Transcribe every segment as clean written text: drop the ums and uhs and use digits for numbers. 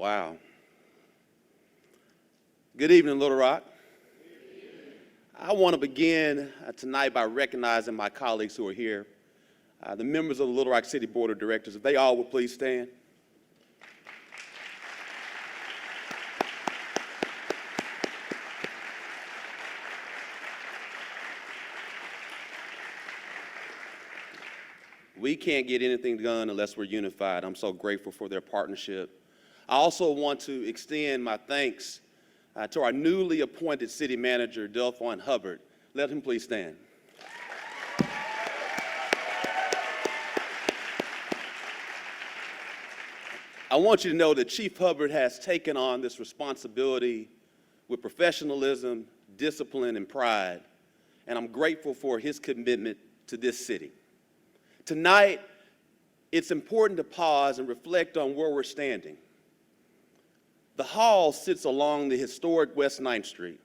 Wow. Good evening, Little Rock. I want to begin tonight by recognizing my colleagues who are here, the members of the Little Rock City Board of Directors. If they all would please stand. We can't get anything done unless we're unified. I'm so grateful for their partnership. I also want to extend my thanks to our newly appointed city manager, Delphon Hubbard. Let him please stand. I want you to know that Chief Hubbard has taken on this responsibility with professionalism, discipline, and pride, and I'm grateful for his commitment to this city. Tonight, it's important to pause and reflect on where we're standing. The hall sits along the historic West 9th Street,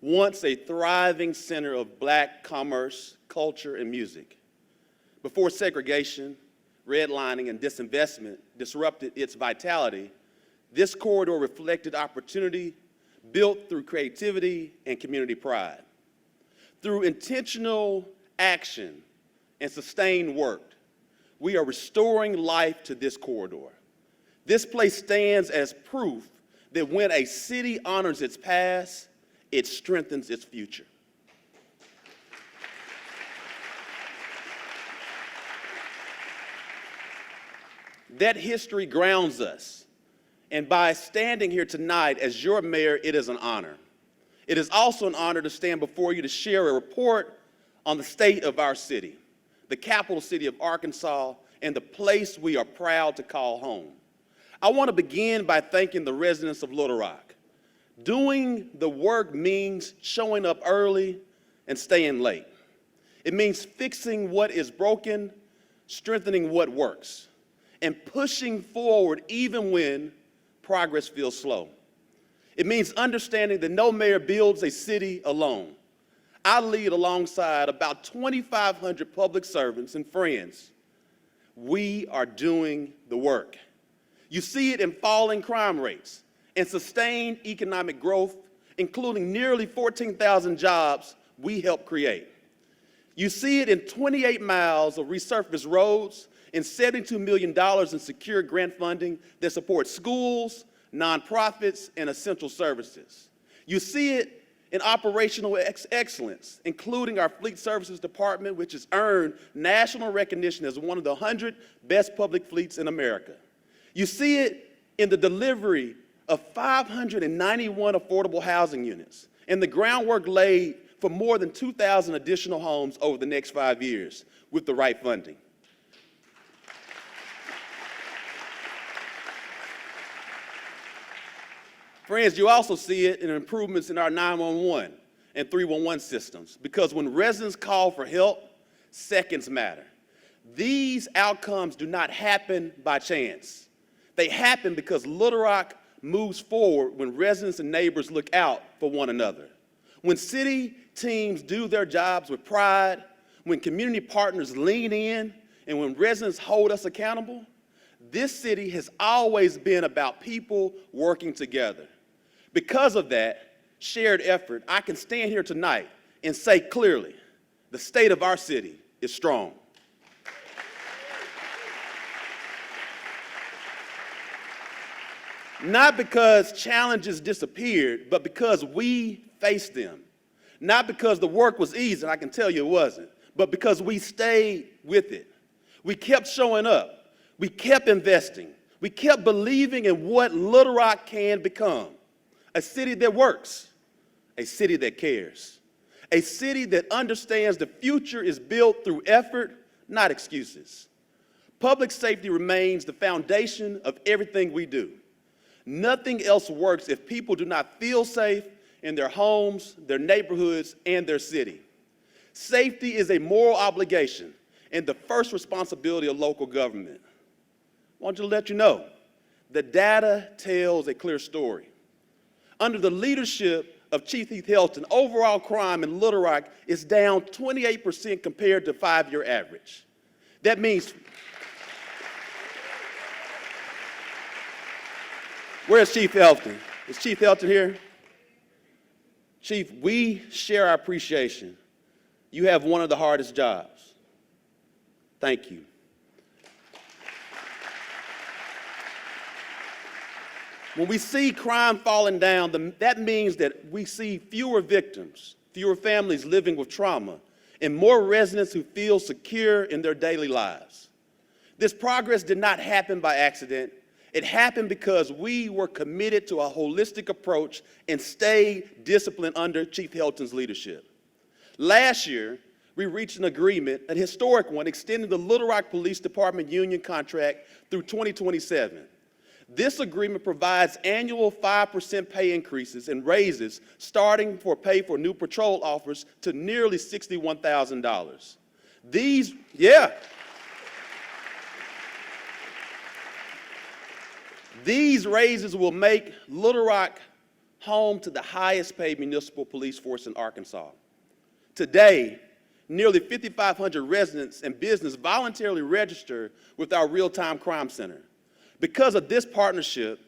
once a thriving center of Black commerce, culture, and music. Before segregation, redlining, and disinvestment disrupted its vitality, this corridor reflected opportunity built through creativity and community pride. Through intentional action and sustained work, we are restoring life to this corridor. This place stands as proof that when a city honors its past, it strengthens its future. That history grounds us, and by standing here tonight as your mayor, it is an honor. It is also an honor to stand before you to share a report on the state of our city, the capital city of Arkansas, and the place we are proud to call home. I want to begin by thanking the residents of Little Rock. Doing the work means showing up early and staying late. It means fixing what is broken, strengthening what works, and pushing forward even when progress feels slow. It means understanding that no mayor builds a city alone. I lead alongside about 2,500 public servants and friends. We are doing the work. You see it in falling crime rates and sustained economic growth, including nearly 14,000 jobs we helped create. You see it in 28 miles of resurfaced roads and $72 million in secure grant funding that supports schools, nonprofits, and essential services. You see it in operational excellence, including our Fleet Services Department, which has earned national recognition as one of the 100 best public fleets in America. You see it in the delivery of 591 affordable housing units and the groundwork laid for more than 2,000 additional homes over the next 5 years with the right funding. Friends, you also see it in improvements in our 911 and 311 systems, because when residents call for help, seconds matter. These outcomes do not happen by chance. They happen because Little Rock moves forward when residents and neighbors look out for one another. When city teams do their jobs with pride, when community partners lean in, and when residents hold us accountable, this city has always been about people working together. Because of that shared effort, I can stand here tonight and say clearly, the state of our city is strong. Not because challenges disappeared, but because we faced them. Not because the work was easy, and I can tell you it wasn't, but because we stayed with it. We kept showing up. We kept investing. We kept believing in what Little Rock can become. A city that works, a city that cares, a city that understands the future is built through effort, not excuses. Public safety remains the foundation of everything we do. Nothing else works if people do not feel safe in their homes, their neighborhoods, and their city. Safety is a moral obligation and the first responsibility of local government. I want to let you know, the data tells a clear story. Under the leadership of Chief Heath Helton, overall crime in Little Rock is down 28% compared to 5-year average. That means Where's Chief Helton? Is Chief Helton here? Chief, we share our appreciation. You have one of the hardest jobs. Thank you. When we see crime falling down, that means that we see fewer victims, fewer families living with trauma, and more residents who feel secure in their daily lives. This progress did not happen by accident. It happened because we were committed to a holistic approach and stayed disciplined under Chief Helton's leadership. Last year, we reached an agreement, a historic one, extending the Little Rock Police Department union contract through 2027. This agreement provides annual 5% pay increases and raises starting for pay for new patrol officers to nearly $61,000. These raises will make Little Rock home to the highest paid municipal police force in Arkansas. Today, nearly 5,500 residents and business voluntarily register with our real-time crime center. Because of this partnership,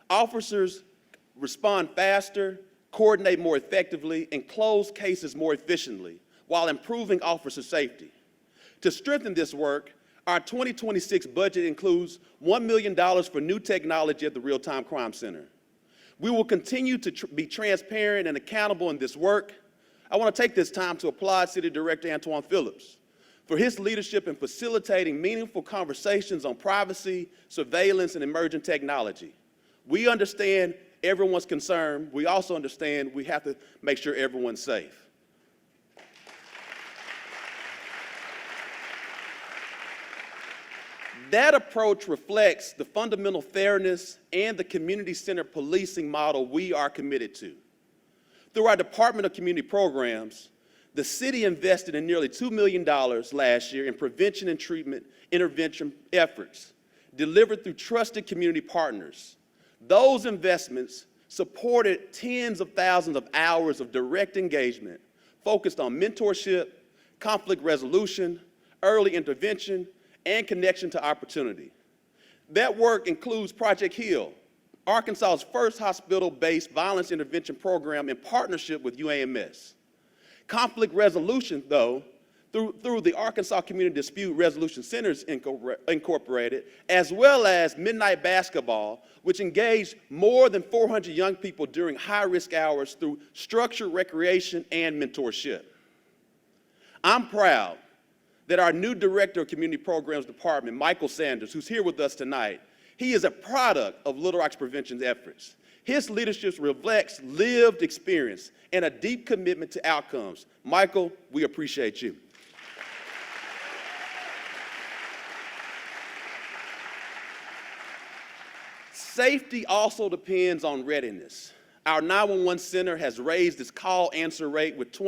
officers respond faster, coordinate more effectively, and close cases more efficiently while improving officer safety. To strengthen this work, our 2026 budget includes $1 million for new technology at the Real-Time Crime Center. We will continue to be transparent and accountable in this work. I want to take this time to applaud City Director Antoine Phillips for his leadership in facilitating meaningful conversations on privacy, surveillance, and emerging technology. We understand everyone's concern. We also understand we have to make sure everyone's safe. That approach reflects the fundamental fairness and the community-centered policing model we are committed to. Through our Department of Community Programs, the city invested in nearly $2 million last year in prevention and treatment intervention efforts delivered through trusted community partners. Those investments supported tens of thousands of hours of direct engagement focused on mentorship, conflict resolution, early intervention, and connection to opportunity. That work includes Project HEAL, Arkansas's first hospital-based violence intervention program in partnership with UAMS. Conflict resolution, though, through the Arkansas Community Dispute Resolution Centers Incorporated, as well as Midnight Basketball, which engaged more than 400 young people during high-risk hours through structured recreation and mentorship. I'm proud that our new Director of Community Programs Department, Michael Sanders, who's here with us tonight, he is a product of Little Rock's prevention efforts. His leadership reflects lived experience and a deep commitment to outcomes. Michael, we appreciate you. Safety also depends on readiness. Our 911 center has raised its call answer rate within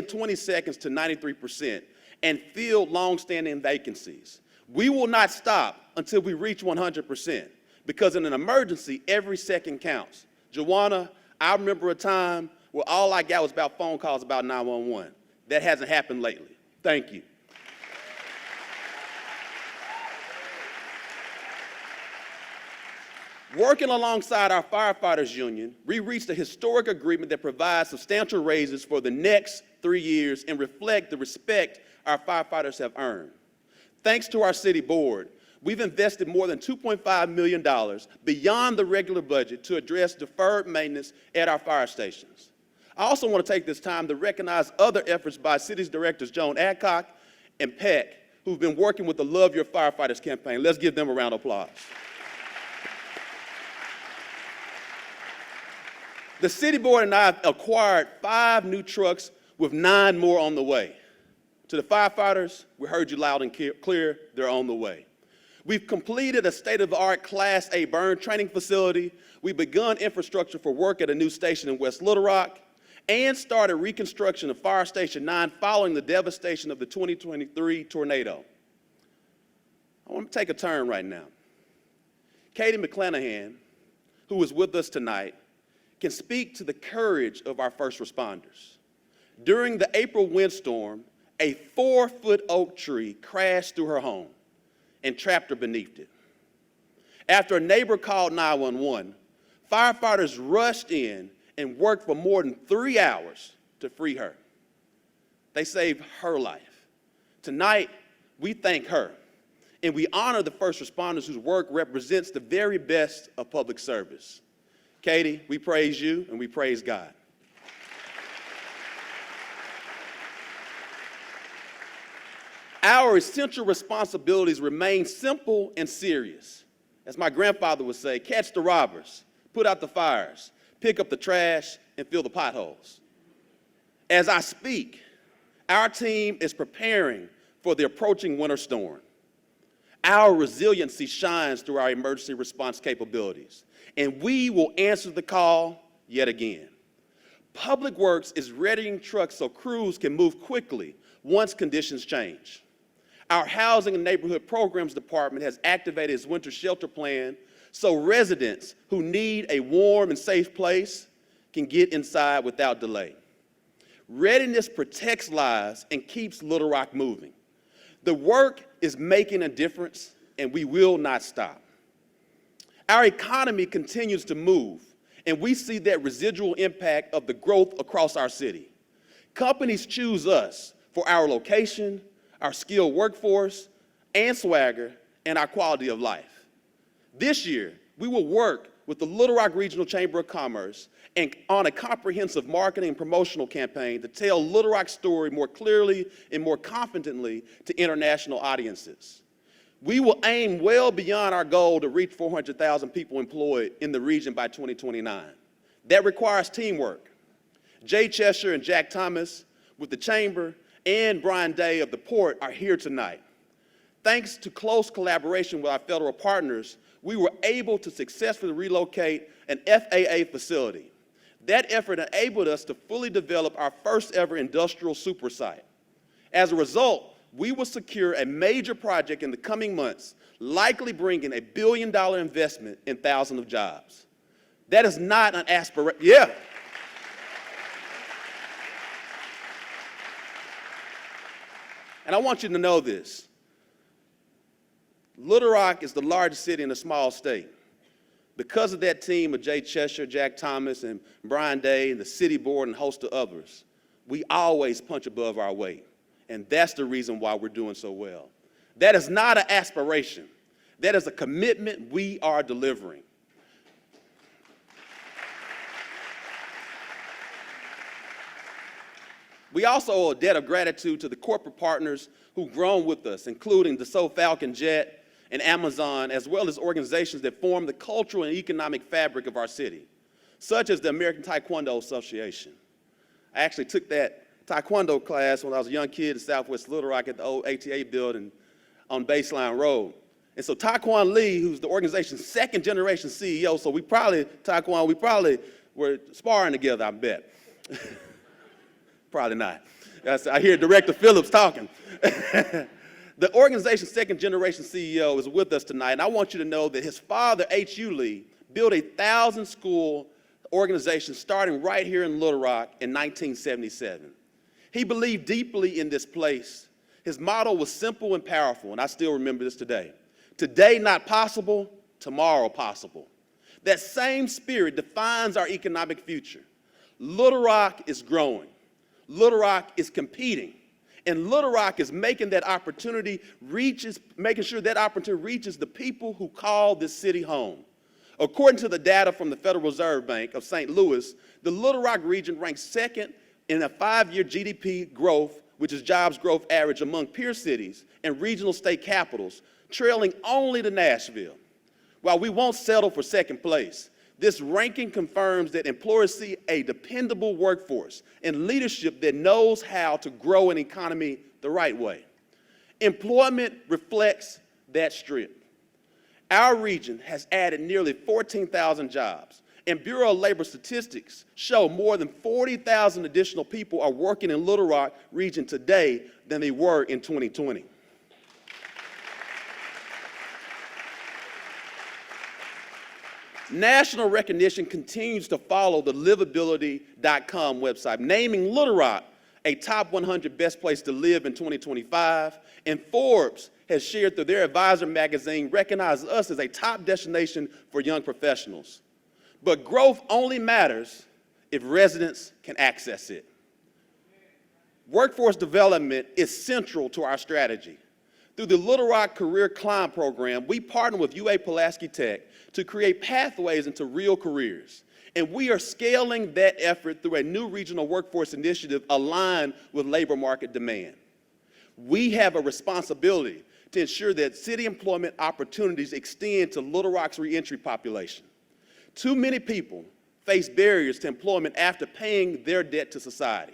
20 seconds to 93% and filled long-standing vacancies. We will not stop until we reach 100%, because in an emergency, every second counts. Joanna, I remember a time where all I got was about phone calls about 911. That hasn't happened lately. Thank you. Working alongside our firefighters union, we reached a historic agreement that provides substantial raises for the next 3 years and reflect the respect our firefighters have earned. Thanks to our city board, we've invested more than $2.5 million beyond the regular budget to address deferred maintenance at our fire stations. I also want to take this time to recognize other efforts by City's Directors Joan Adcock and Peck, who've been working with the Love Your Firefighters campaign. Let's give them a round of applause. The city board and I have acquired 5 new trucks with 9 more on the way. To the firefighters, we heard you loud and clear, they're on the way. We've completed a state-of-the-art Class A burn training facility. We've begun infrastructure for work at a new station in West Little Rock and started reconstruction of Fire Station 9 following the devastation of the 2023 tornado. I want to take a turn right now. Katie McClanahan, who is with us tonight, can speak to the courage of our first responders. During the April windstorm, a 4-foot oak tree crashed through her home and trapped her beneath it. After a neighbor called 911, firefighters rushed in and worked for more than 3 hours to free her. They saved her life. Tonight, we thank her, and we honor the first responders whose work represents the very best of public service. Katie, we praise you and we praise God. Our essential responsibilities remain simple and serious. As my grandfather would say, catch the robbers, put out the fires, pick up the trash, and fill the potholes. As I speak, our team is preparing for the approaching winter storm. Our resiliency shines through our emergency response capabilities, and we will answer the call yet again. Public Works is readying trucks so crews can move quickly once conditions change. Our Housing and Neighborhood Programs Department has activated its winter shelter plan so residents who need a warm and safe place can get inside without delay. Readiness protects lives and keeps Little Rock moving. The work is making a difference, and we will not stop. Our economy continues to move, and we see that residual impact of the growth across our city. Companies choose us for our location, our skilled workforce, and swagger, and our quality of life. This year, we will work with the Little Rock Regional Chamber of Commerce and on a comprehensive marketing and promotional campaign to tell Little Rock's story more clearly and more confidently to international audiences. We will aim well beyond our goal to reach 400,000 people employed in the region by 2029. That requires teamwork. Jay Cheshire and Jack Thomas with the Chamber and Brian Day of the Port are here tonight. Thanks to close collaboration with our federal partners, we were able to successfully relocate an FAA facility. That effort enabled us to fully develop our first ever industrial super site. As a result, we will secure a major project in the coming months, likely bringing $1 billion investment and thousands of jobs. That is not an aspiration. Yeah. And I want you to know this. Little Rock is the largest city in a small state. Because of that team of Jay Cheshire, Jack Thomas, and Brian Day, and the city board, and a host of others, we always punch above our weight. And that's the reason why we're doing so well. That is not an aspiration. That is a commitment we are delivering. We also owe a debt of gratitude to the corporate partners who've grown with us, including Dassault Falcon Jet and Amazon, as well as organizations that form the cultural and economic fabric of our city, such as the American Taekwondo Association. I actually took that Taekwondo class when I was a young kid in Southwest Little Rock at the old ATA building on Baseline Road. And so Taekwon Lee, who's the organization's second generation CEO, so we probably were sparring together, I bet. Probably not. I hear Director Phillips talking. The organization's second generation CEO is with us tonight, and I want you to know that his father, H.U. Lee, built a 1,000-school organization starting right here in Little Rock in 1977. He believed deeply in this place. His motto was simple and powerful, and I still remember this today. Today not possible, tomorrow possible. That same spirit defines our economic future. Little Rock is growing. Little Rock is competing, and Little Rock is making sure that opportunity reaches the people who call this city home. According to the data from the Federal Reserve Bank of St. Louis, the Little Rock region ranks second in a 5-year GDP growth, which is jobs growth average among peer cities and regional state capitals, trailing only to Nashville. While we won't settle for second place, this ranking confirms that employers see a dependable workforce and leadership that knows how to grow an economy the right way. Employment reflects that strength. Our region has added nearly 14,000 jobs, and Bureau of Labor Statistics show more than 40,000 additional people are working in Little Rock region today than they were in 2020. National recognition continues to follow the livability.com website, naming Little Rock a top 100 best place to live in 2025, and Forbes has shared through their advisor magazine recognizes us as a top destination for young professionals. But growth only matters if residents can access it. Workforce development is central to our strategy. Through the Little Rock Career Climb program, we partner with UA Pulaski Tech to create pathways into real careers. And we are scaling that effort through a new regional workforce initiative aligned with labor market demand. We have a responsibility to ensure that city employment opportunities extend to Little Rock's reentry population. Too many people face barriers to employment after paying their debt to society.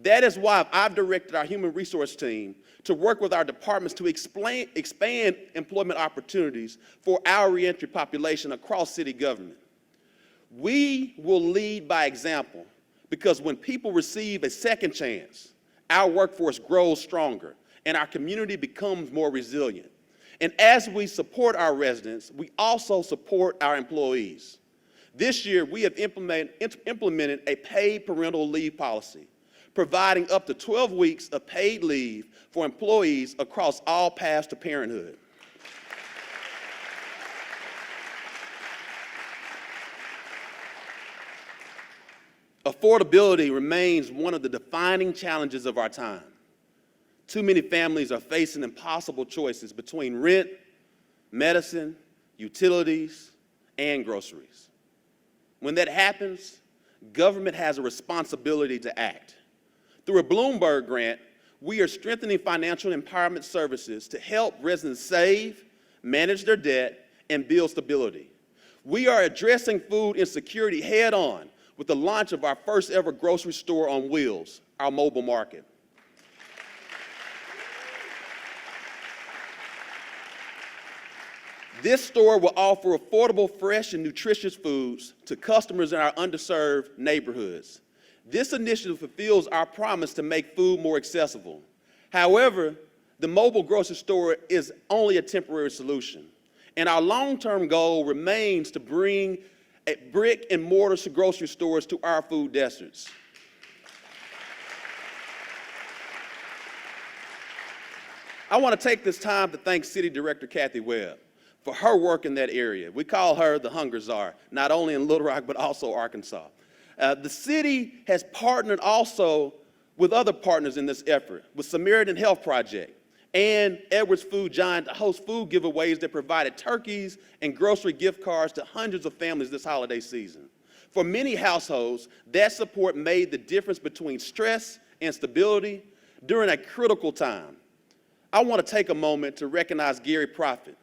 That is why I've directed our human resource team to work with our departments to expand employment opportunities for our reentry population across city government. We will lead by example because when people receive a second chance, our workforce grows stronger and our community becomes more resilient. And as we support our residents, we also support our employees. This year, we have implemented a paid parental leave policy, providing up to 12 weeks of paid leave for employees across all paths to parenthood. Affordability remains one of the defining challenges of our time. Too many families are facing impossible choices between rent, medicine, utilities, and groceries. When that happens, government has a responsibility to act. Through a Bloomberg grant, we are strengthening financial empowerment services to help residents save, manage their debt, and build stability. We are addressing food insecurity head-on with the launch of our first ever grocery store on wheels, our mobile market. This store will offer affordable, fresh, and nutritious foods to customers in our underserved neighborhoods. This initiative fulfills our promise to make food more accessible. However, the mobile grocery store is only a temporary solution, and our long-term goal remains to bring brick and mortar grocery stores to our food deserts. I want to take this time to thank City Director Kathy Webb for her work in that area. We call her the Hunger Czar, not only in Little Rock, but also Arkansas. The city has partnered also with other partners in this effort, with Samaritan Health Project and Edwards Food Giant to host food giveaways that provided turkeys and grocery gift cards to hundreds of families this holiday season. For many households, that support made the difference between stress and stability during a critical time. I want to take a moment to recognize Gary Prophet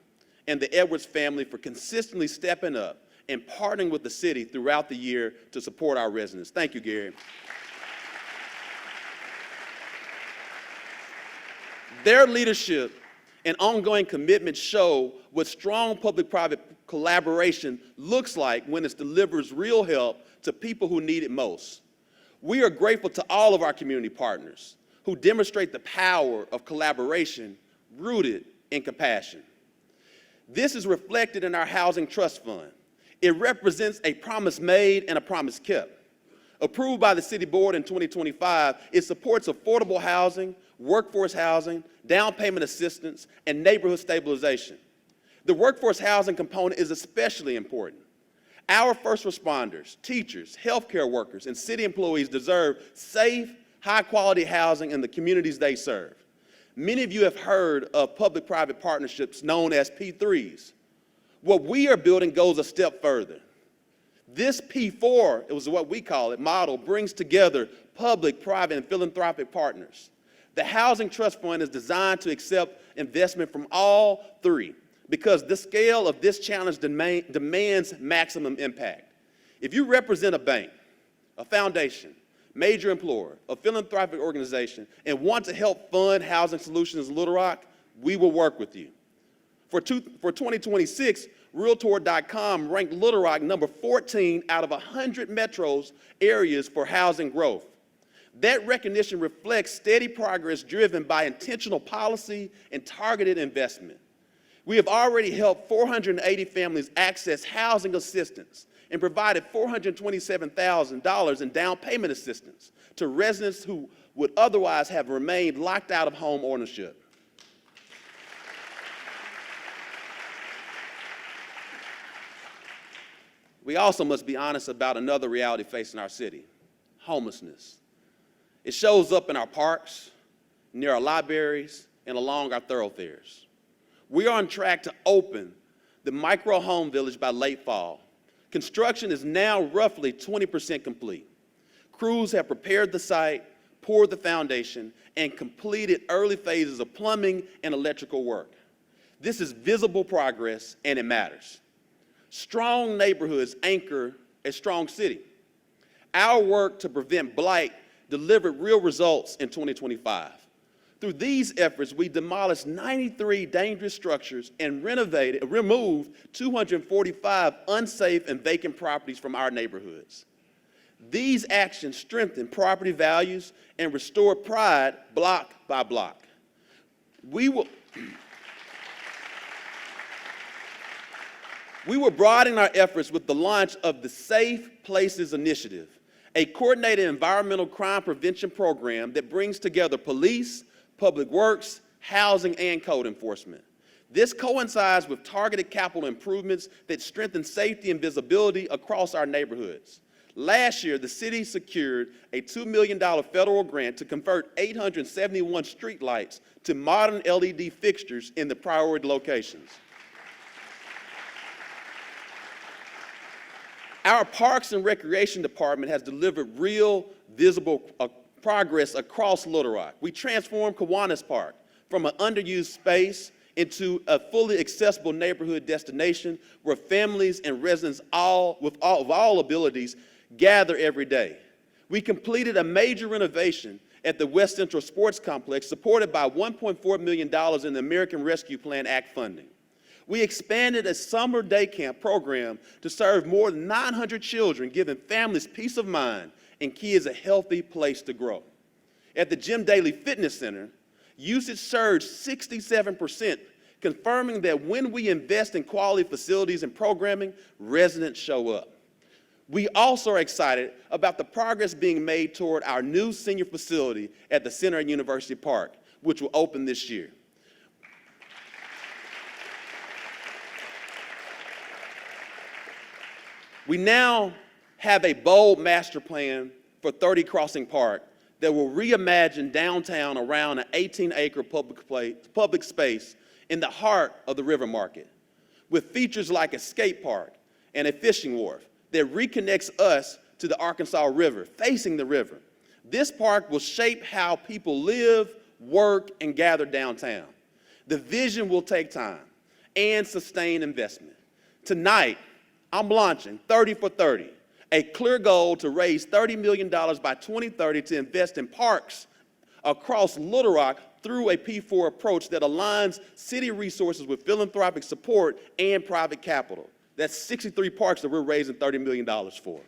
and the Edwards family for consistently stepping up and partnering with the city throughout the year to support our residents. Thank you, Gary. Their leadership and ongoing commitment show what strong public-private collaboration looks like when it delivers real help to people who need it most. We are grateful to all of our community partners who demonstrate the power of collaboration rooted in compassion. This is reflected in our Housing Trust Fund. It represents a promise made and a promise kept. Approved by the City Board in 2025, it supports affordable housing, workforce housing, down payment assistance, and neighborhood stabilization. The workforce housing component is especially important. Our first responders, teachers, healthcare workers, and city employees deserve safe, high-quality housing in the communities they serve. Many of you have heard of public-private partnerships known as P3s. What we are building goes a step further. This P4, it was what we call it, model, brings together public, private, and philanthropic partners. The Housing Trust Fund is designed to accept investment from all three because the scale of this challenge demands maximum impact. If you represent a bank, a foundation, major employer, a philanthropic organization, and want to help fund housing solutions in Little Rock, we will work with you. For 2026, Realtor.com ranked Little Rock number 14 out of 100 metros areas for housing growth. That recognition reflects steady progress driven by intentional policy and targeted investment. We have already helped 480 families access housing assistance and provided $427,000 in down payment assistance to residents who would otherwise have remained locked out of home ownership. We also must be honest about another reality facing our city: homelessness. It shows up in our parks, near our libraries, and along our thoroughfares. We are on track to open the micro home village by late fall. Construction is now roughly 20% complete. Crews have prepared the site, poured the foundation, and completed early phases of plumbing and electrical work. This is visible progress, and it matters. Strong neighborhoods anchor a strong city. Our work to prevent blight delivered real results in 2025. Through these efforts, we demolished 93 dangerous structures and removed 245 unsafe and vacant properties from our neighborhoods. These actions strengthen property values and restore pride block by block. We will broaden our efforts with the launch of the Safe Places Initiative, a coordinated environmental crime prevention program that brings together police, public works, housing, and code enforcement. This coincides with targeted capital improvements that strengthen safety and visibility across our neighborhoods. Last year, the city secured a $2 million federal grant to convert 871 streetlights to modern LED fixtures in the priority locations. Our Parks and Recreation Department has delivered real, visible progress across Little Rock. We transformed Kiwanis Park from an underused space into a fully accessible neighborhood destination where families and residents of all abilities gather every day. We completed a major renovation at the West Central Sports Complex, supported by $1.4 million in the American Rescue Plan Act funding. We expanded a summer day camp program to serve more than 900 children, giving families peace of mind and kids a healthy place to grow. At the Jim Daly Fitness Center, usage surged 67%, confirming that when we invest in quality facilities and programming, residents show up. We also are excited about the progress being made toward our new senior facility at the Center at University Park, which will open this year. We now have a bold master plan for 30 Crossing Park that will reimagine downtown around an 18-acre public space in the heart of the River Market, with features like a skate park and a fishing wharf that reconnects us to the Arkansas River, facing the river. This park will shape how people live, work, and gather downtown. The vision will take time and sustained investment. Tonight, I'm launching 30 for 30, a clear goal to raise $30 million by 2030 to invest in parks across Little Rock through a P4 approach that aligns city resources with philanthropic support and private capital. That's 63 parks that we're raising $30 million for.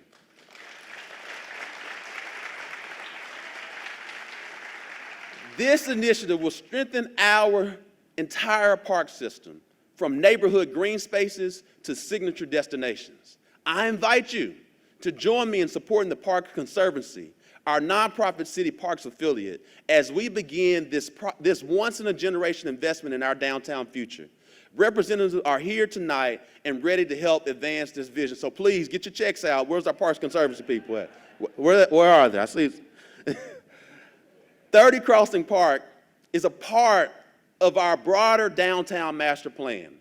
This initiative will strengthen our entire park system, from neighborhood green spaces to signature destinations. I invite you to join me in supporting the Park Conservancy, our nonprofit city parks affiliate, as we begin this once-in-a-generation investment in our downtown future. Representatives are here tonight and ready to help advance this vision. So please get your checks out. Where's our Parks Conservancy people at? Where are they? I see. 30 Crossing Park is a part of our broader downtown master plan,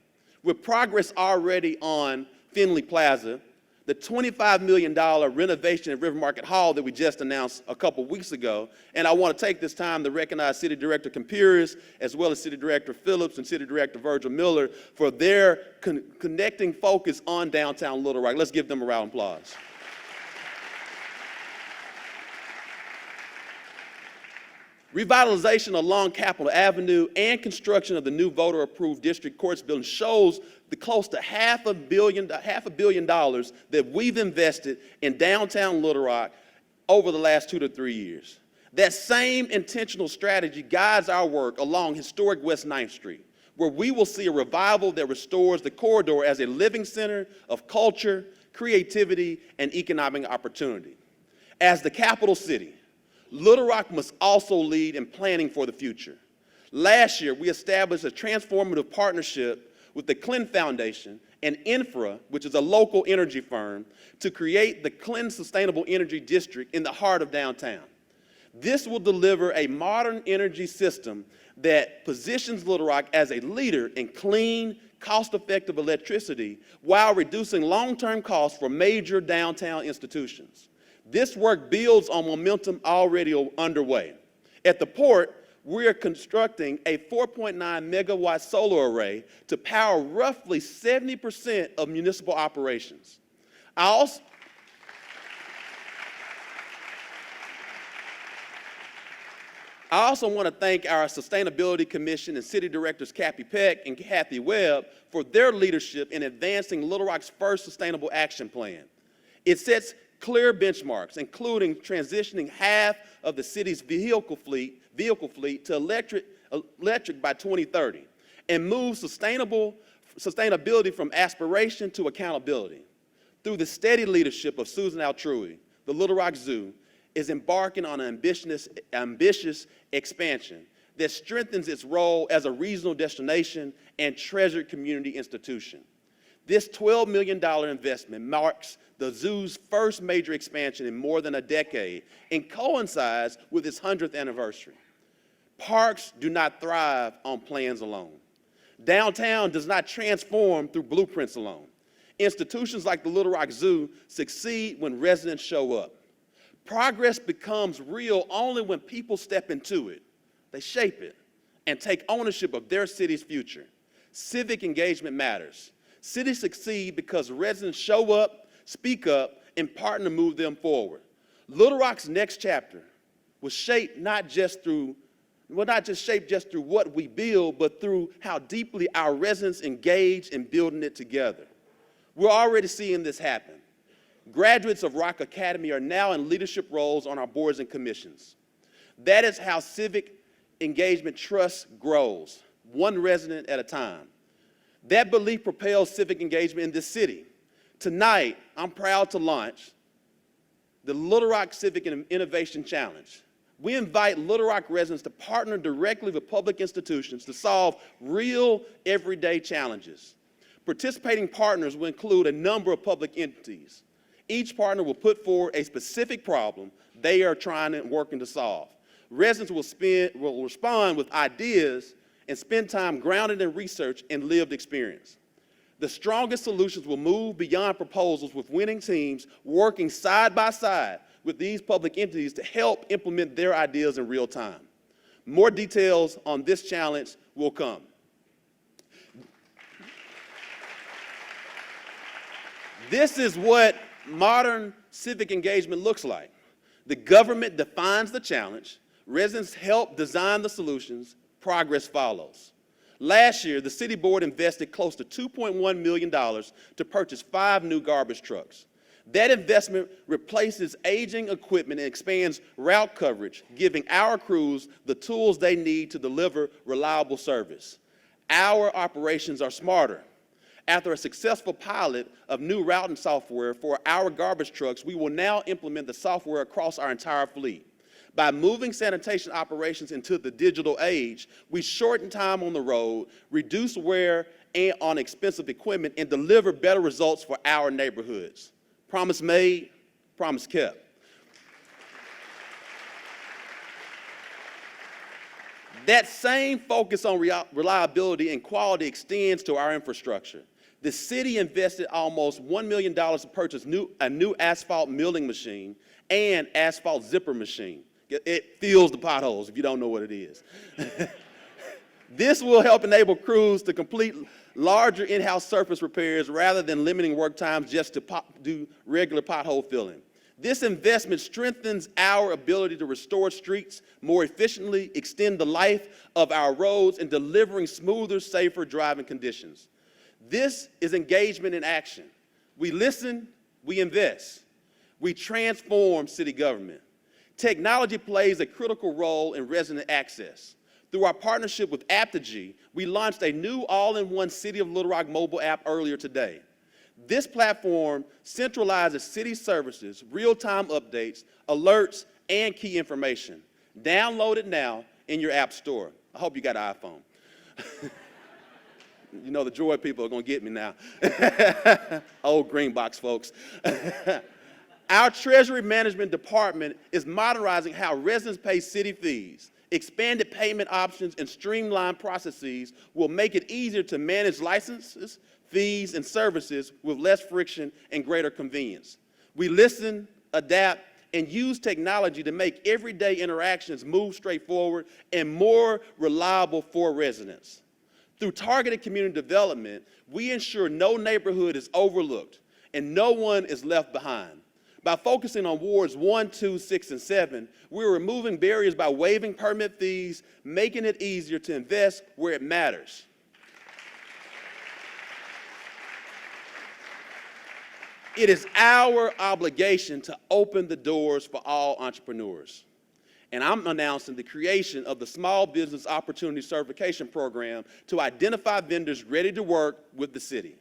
with progress already on Finley Plaza, the $25 million renovation at River Market Hall that we just announced a couple weeks ago. And I want to take this time to recognize City Director Campiris, as well as City Director Phillips and City Director Virgil Miller for their connecting focus on downtown Little Rock. Let's give them a round of applause. Revitalization along Capitol Avenue and construction of the new voter-approved district courts building shows the close to $500 million that we've invested in downtown Little Rock over the last 2 to 3 years. That same intentional strategy guides our work along historic West 9th Street, where we will see a revival that restores the corridor as a living center of culture, creativity, and economic opportunity. As the capital city, Little Rock must also lead in planning for the future. Last year, we established a transformative partnership with the Clinton Foundation and Infra, which is a local energy firm, to create the Clinton Sustainable Energy District in the heart of downtown. This will deliver a modern energy system that positions Little Rock as a leader in clean, cost-effective electricity while reducing long-term costs for major downtown institutions. This work builds on momentum already underway. At the port, we are constructing a 4.9 megawatt solar array to power roughly 70% of municipal operations. I also want to thank our Sustainability Commission and City Directors Kathy Peck and Kathy Webb for their leadership in advancing Little Rock's first Sustainable Action Plan. It sets clear benchmarks, including transitioning half of the city's vehicle fleet to electric by 2030, and moves sustainability from aspiration to accountability. Through the steady leadership of Susan Altrui, the Little Rock Zoo is embarking on an ambitious expansion that strengthens its role as a regional destination and treasured community institution. This $12 million investment marks the zoo's first major expansion in more than a decade and coincides with its 100th anniversary. Parks do not thrive on plans alone. Downtown does not transform through blueprints alone. Institutions like the Little Rock Zoo succeed when residents show up. Progress becomes real only when people step into it. They shape it and take ownership of their city's future. Civic engagement matters. Cities succeed because residents show up, speak up, and partner to move them forward. Little Rock's next chapter was shaped not just through what we build, but through how deeply our residents engage in building it together. We're already seeing this happen. Graduates of Rock Academy are now in leadership roles on our boards and commissions. That is how civic engagement trust grows, one resident at a time. That belief propels civic engagement in this city. Tonight, I'm proud to launch the Little Rock Civic Innovation Challenge. We invite Little Rock residents to partner directly with public institutions to solve real, everyday challenges. Participating partners will include a number of public entities. Each partner will put forward a specific problem they are trying and working to solve. Residents will respond with ideas and spend time grounded in research and lived experience. The strongest solutions will move beyond proposals, with winning teams working side by side with these public entities to help implement their ideas in real time. More details on this challenge will come. This is what modern civic engagement looks like. The government defines the challenge, residents help design the solutions, progress follows. Last year, the city board invested close to $2.1 million to purchase 5 new garbage trucks. That investment replaces aging equipment and expands route coverage, giving our crews the tools they need to deliver reliable service. Our operations are smarter. After a successful pilot of new routing software for our garbage trucks, we will now implement the software across our entire fleet. By moving sanitation operations into the digital age, we shorten time on the road, reduce wear on expensive equipment, and deliver better results for our neighborhoods. Promise made, promise kept. That same focus on reliability and quality extends to our infrastructure. The city invested almost $1 million to purchase a new asphalt milling machine and asphalt zipper machine. It fills the potholes if you don't know what it is. This will help enable crews to complete larger in-house surface repairs rather than limiting work times just to do regular pothole filling. This investment strengthens our ability to restore streets more efficiently, extend the life of our roads, and delivering smoother, safer driving conditions. This is engagement in action. We listen, we invest, we transform city government. Technology plays a critical role in resident access. Through our partnership with Aptigee, we launched a new all-in-one City of Little Rock mobile app earlier today. This platform centralizes city services, real-time updates, alerts, and key information. Download it now in your app store. I hope you got an iPhone. You know, the Joy people are going to get me now. Old Greenbox folks. Our Treasury Management Department is modernizing how residents pay city fees. Expanded payment options and streamlined processes will make it easier to manage licenses, fees, and services with less friction and greater convenience. We listen, adapt, and use technology to make everyday interactions move straightforward and more reliable for residents. Through targeted community development, we ensure no neighborhood is overlooked and no one is left behind. By focusing on wards 1, 2, 6, and 7, we're removing barriers by waiving permit fees, making it easier to invest where it matters. It is our obligation to open the doors for all entrepreneurs. And I'm announcing the creation of the Small Business Opportunity Certification Program to identify vendors ready to work with the city.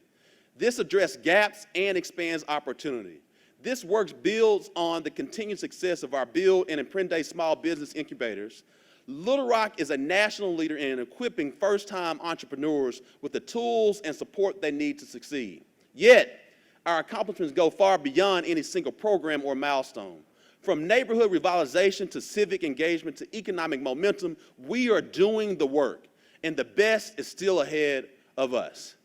This addresses gaps and expands opportunity. This work builds on the continued success of our Build and Emprende small business incubators. Little Rock is a national leader in equipping first-time entrepreneurs with the tools and support they need to succeed. Yet, our accomplishments go far beyond any single program or milestone. From neighborhood revitalization to civic engagement to economic momentum, we are doing the work, and the best is still ahead of us.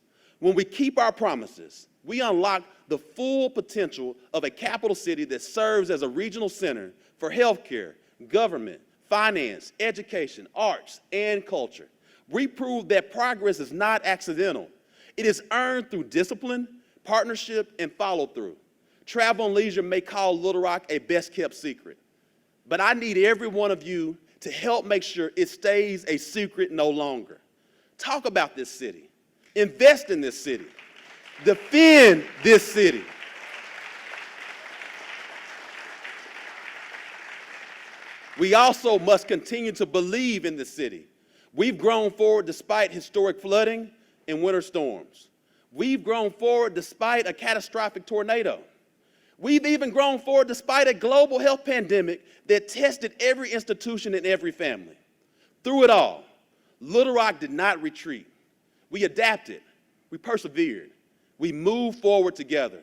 When we keep our promises, we unlock the full potential of a capital city that serves as a regional center for healthcare, government, finance, education, arts, and culture. We prove that progress is not accidental. It is earned through discipline, partnership, and follow-through. Travel and Leisure may call Little Rock a best-kept secret, but I need every one of you to help make sure it stays a secret no longer. Talk about this city. Invest in this city. Defend this city. We also must continue to believe in this city. We've grown forward despite historic flooding and winter storms. We've grown forward despite a catastrophic tornado. We've even grown forward despite a global health pandemic that tested every institution and every family. Through it all, Little Rock did not retreat. We adapted. We persevered. We moved forward together.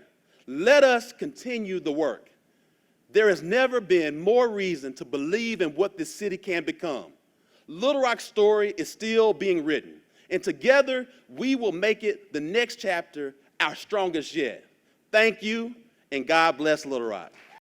Let us continue the work. There has never been more reason to believe in what this city can become. Little Rock's story is still being written, and together we will make it the next chapter our strongest yet. Thank you, and God bless Little Rock.